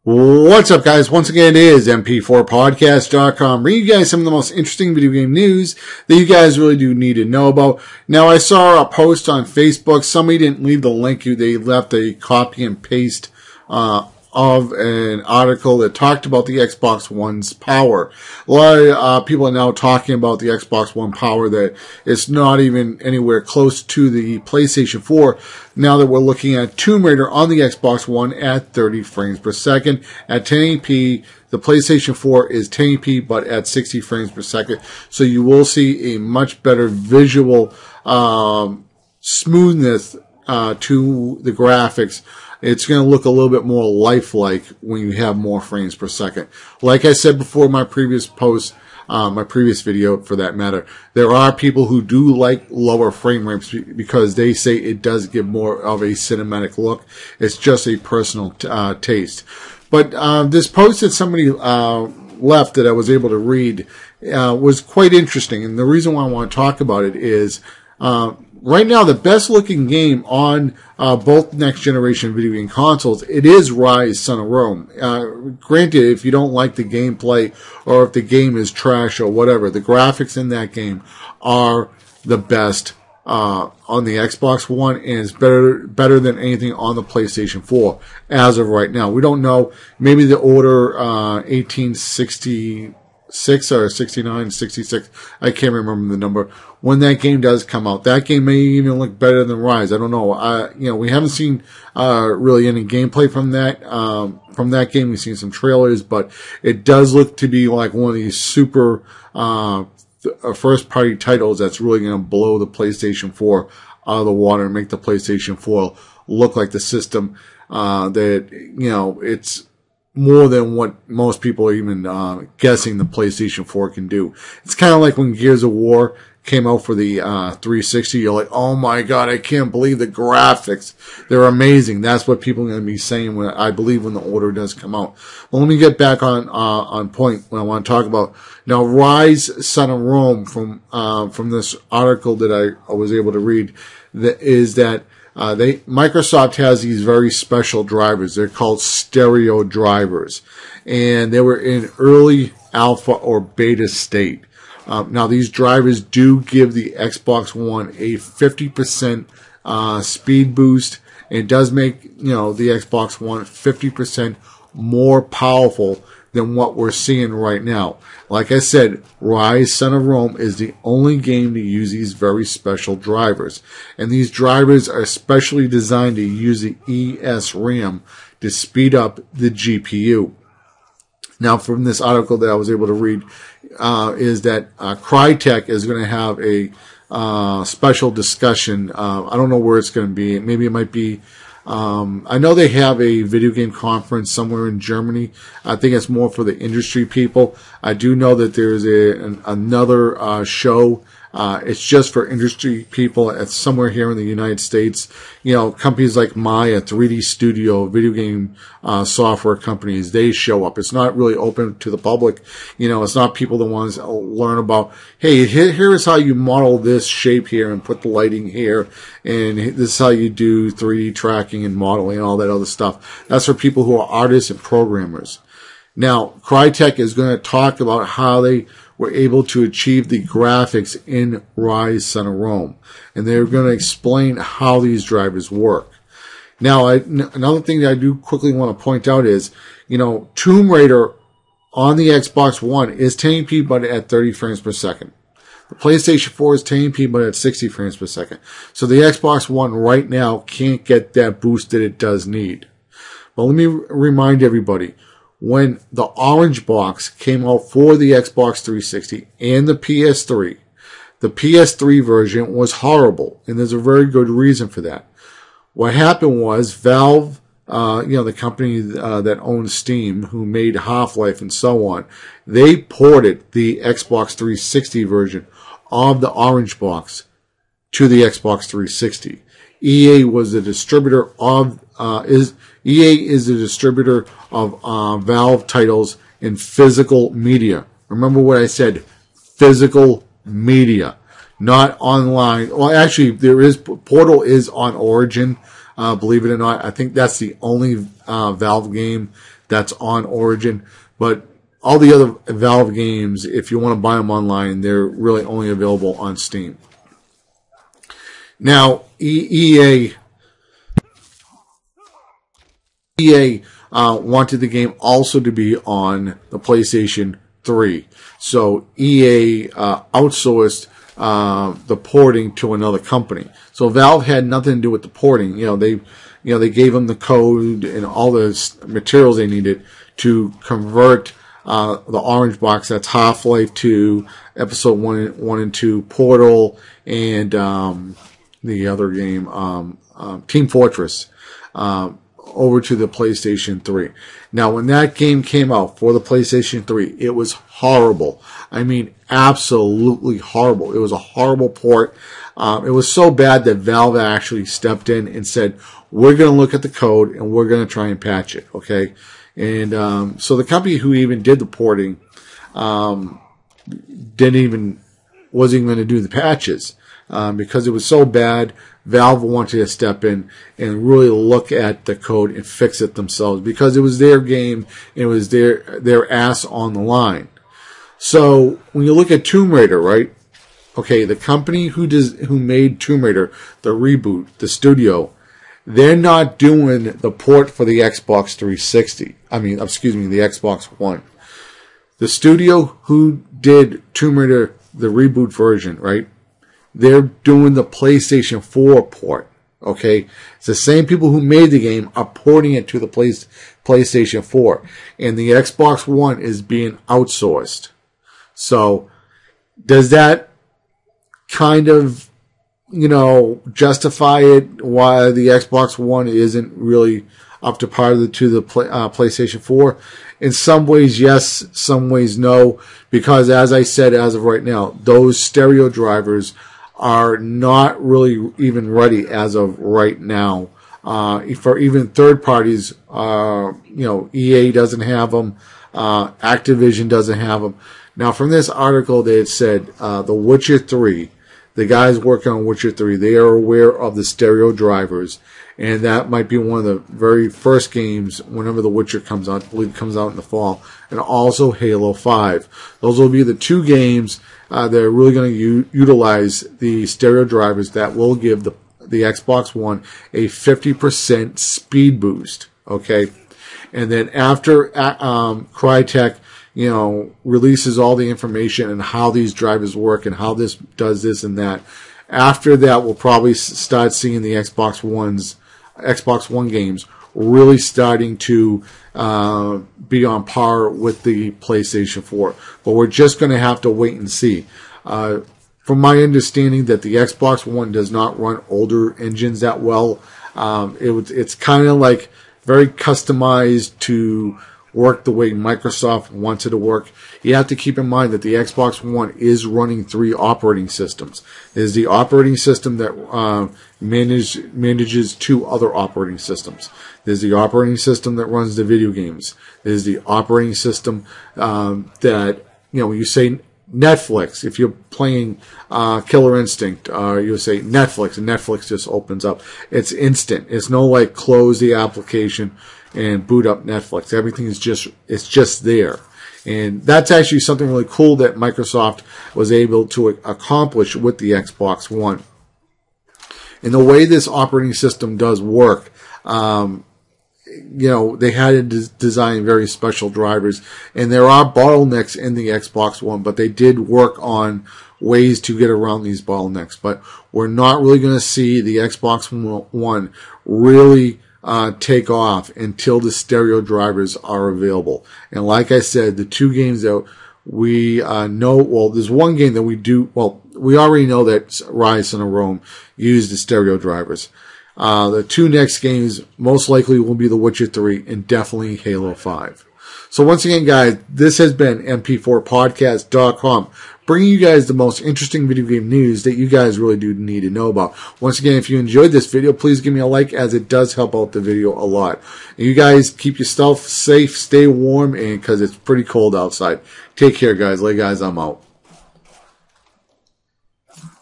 What's up, guys? Once again, it is MP4Podcast.com, bringing you guys some of the most interesting video game news that you guys really do need to know about. Now, I saw a post on Facebook. Somebody didn't leave the link. They left a copy and paste of an article that talked about the Xbox One's power. A lot of people are now talking about the Xbox One power, that it's not even anywhere close to the PlayStation 4. Now that we're looking at Tombraider on the Xbox One at 30 frames per second at 1080p. The PlayStation 4 is 1080p, but at 60 frames per second. So you will see a much better visual smoothness to the graphics. It's going to look a little bit more lifelike when you have more frames per second. Like I said before, my previous post, my previous video for that matter, there are people who do like lower frame rates because they say it does give more of a cinematic look. It's just a personal taste. But this post that somebody left that I was able to read was quite interesting. And the reason why I want to talk about it is right now, the best looking game on both next generation video game consoles, it is Ryse, Son of Rome. Granted, if you don't like the gameplay or if the game is trash or whatever, the graphics in that game are the best on the Xbox One, and it's better than anything on the PlayStation 4 as of right now. We don't know. Maybe the order 1866 or 69, 66, I can't remember the number. When that game does come out, that game may even look better than Ryse. I don't know. We haven't seen really any gameplay from that game. We've seen some trailers, but it does look to be like one of these super first-party titles that's really going to blow the PlayStation 4 out of the water and make the PlayStation 4 look like the system that it's more than what most people are even guessing the PlayStation 4 can do. It's kind of like when Gears of War came out for the 360. You're like, oh my god, I can't believe the graphics. They're amazing. That's what people are going to be saying when I believe when the order does come out. Well, let me get back on point when I want to talk about now. Ryse, Son of Rome from this article that I was able to read is that Microsoft has these very special drivers. They're called stereo drivers, and they were in early alpha or beta state. Now these drivers do give the Xbox One a 50% speed boost. It does make the Xbox One 50% more powerful than what we're seeing right now. Like I said, Ryse, Son of Rome is the only game to use these very special drivers. And these drivers are specially designed to use the eSRAM to speed up the GPU. Now, from this article that I was able to read, is that Crytek is going to have a special discussion. I don't know where it's going to be. Maybe it might be I know they have a video game conference somewhere in Germany. I think it's more for the industry people. I do know that there's another show. It's just for industry people. It's somewhere here in the United States. Companies like Maya, 3D Studio, video game software companies, they show up. It's not really open to the public. It's not people that want to learn about, hey, here is how you model this shape here and put the lighting here, and this is how you do 3D tracking and modeling and all that other stuff. That's for people who are artists and programmers. Now, Crytek is going to talk about how they were able to achieve the graphics in Ryse, Son of Rome. And they're going to explain how these drivers work. Now, another thing that I do quickly want to point out is, Tombraider on the Xbox One is 1080p, but at 30 frames per second. The PlayStation 4 is 1080p, but at 60 frames per second. So the Xbox One right now can't get that boost that it does need. But let me remind everybody, when the orange box came out for the Xbox 360 and the PS3 version was horrible, and there's a very good reason for that. What happened was Valve, the company that owns Steam, who made Half-Life and so on, they ported the Xbox 360 version of the orange box to the Xbox 360. EA was the distributor of EA is the distributor of Valve titles in physical media. Remember what I said, physical media, not online. Well, actually, Portal is on Origin. Believe it or not, I think that's the only Valve game that's on Origin. But all the other Valve games, if you want to buy them online, they're really only available on Steam. Now, EA wanted the game also to be on the PlayStation 3. So EA outsourced the porting to another company. So Valve had nothing to do with the porting. They gave them the code and all the materials they needed to convert the orange box, that's Half-Life 2, Episode 1 and 2, Portal, and the other game, Team Fortress, over to the PlayStation 3. Now, when that game came out for the PlayStation 3, it was horrible. I mean, absolutely horrible. It was a horrible port. It was so bad that Valve actually stepped in and said, we're going to look at the code and we're going to try and patch it, okay? And so the company who even did the porting wasn't even going to do the patches because it was so bad. Valve wanted to step in and really look at the code and fix it themselves because it was their game. It was their ass on the line. So when you look at Tomb Raider, right? Okay, the company who made Tomb Raider, the reboot, the studio, they're not doing the port for the Xbox 360. The Xbox One. The studio who did Tomb Raider, the reboot version, right? They're doing the PlayStation 4 port. Okay? It's the same people who made the game are porting it to the PlayStation 4. And the Xbox One is being outsourced. So, does that kind of, justify it why the Xbox One isn't really up to par to the PlayStation 4? In some ways, yes. Some ways, no. Because as I said, as of right now, those stereo drivers are not really even ready as of right now. For even third parties, EA doesn't have them. Activision doesn't have them. Now, from this article, they had said The Witcher 3, the guys working on Witcher 3, they are aware of the stereo drivers, and that might be one of the very first games whenever The Witcher comes out. I believe it comes out in the fall, and also Halo 5. Those will be the two games that are really going to utilize the stereo drivers that will give the Xbox One a 50% speed boost. Okay, and then after Crytek releases all the information and how these drivers work and how this does this and that. After that, we'll probably start seeing the Xbox One games really starting to be on par with the PlayStation 4. But we're just going to have to wait and see. From my understanding that the Xbox One does not run older engines that well. It's kind of like very customized to work the way Microsoft wants it to work. You have to keep in mind that the Xbox One is running 3 operating systems. There's the operating system that manages 2 other operating systems. There's the operating system that runs the video games. There's the operating system that, when you say Netflix, if you're playing Killer Instinct, you'll say Netflix, and Netflix just opens up. It's instant. It's no like close the application and boot up Netflix. Everything is just there. And that's actually something really cool that Microsoft was able to accomplish with the Xbox One. And the way this operating system does work, they had to design very special drivers. And there are bottlenecks in the Xbox One, but they did work on ways to get around these bottlenecks. But we're not really going to see the Xbox One really take off until the stereo drivers are available. And like I said, the 2 games that we know, there's one game that we already know that Ryse and Rome use the stereo drivers. The 2 next games most likely will be The Witcher 3 and definitely Halo 5. So once again, guys, this has been mp4podcast.com, bringing you guys the most interesting video game news that you guys really do need to know about. Once again, if you enjoyed this video, please give me a like, as it does help out the video a lot. And you guys keep yourself safe, stay warm, and because it's pretty cold outside. Take care, guys. Guys, I'm out.